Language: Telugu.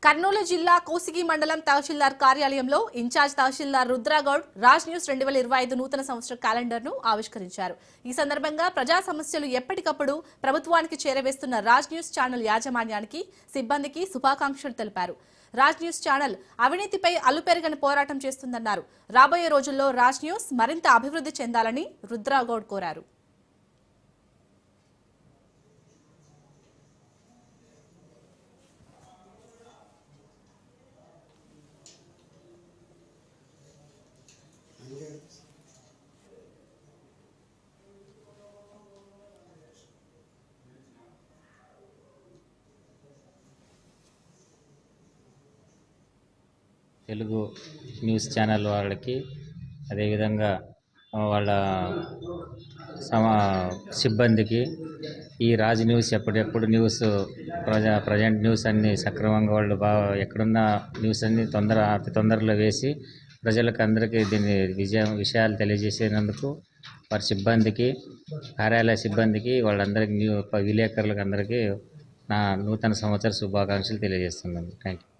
కర్నూలు జిల్లా కోసిగి మండలం తహసీల్దార్ కార్యాలయంలో ఇన్ఛార్జ్ తహసీల్దార్ రుద్రగౌడ్ రాజ్ న్యూస్ 2025 నూతన సంవత్సర క్యాలెండర్ను ఆవిష్కరించారు. ఈ సందర్భంగా ప్రజా సమస్యలు ఎప్పటికప్పుడు ప్రభుత్వానికి చేరవేస్తున్న రాజ్ న్యూస్ ఛానల్ యాజమాన్యానికి, సిబ్బందికి శుభాకాంక్షలు తెలిపారు. రాజ్ న్యూస్ ఛానల్ అవినీతిపై అలుపెరగని పోరాటం చేస్తుందన్నారు. రాబోయే రోజుల్లో రాజ్ న్యూస్ మరింత అభివృద్ధి చెందాలని రుద్రగౌడ్ కోరారు. తెలుగు న్యూస్ ఛానల్ వాళ్ళకి అదేవిధంగా వాళ్ళ సిబ్బందికి ఈ రాజ్ న్యూస్ ఎప్పటికప్పుడు న్యూస్ ప్రజెంట్ న్యూస్ అన్నీ సక్రమంగా వాళ్ళు ఎక్కడున్న న్యూస్ అన్ని అతి తొందరలో వేసి ప్రజలకు అందరికీ దీని విషయాలు తెలియజేసేందుకు వారి సిబ్బందికి, కార్యాలయ సిబ్బందికి, వాళ్ళందరికీ విలేకరులకు అందరికీ నా నూతన సంవత్సర శుభాకాంక్షలు తెలియజేస్తున్నాను. Thank you.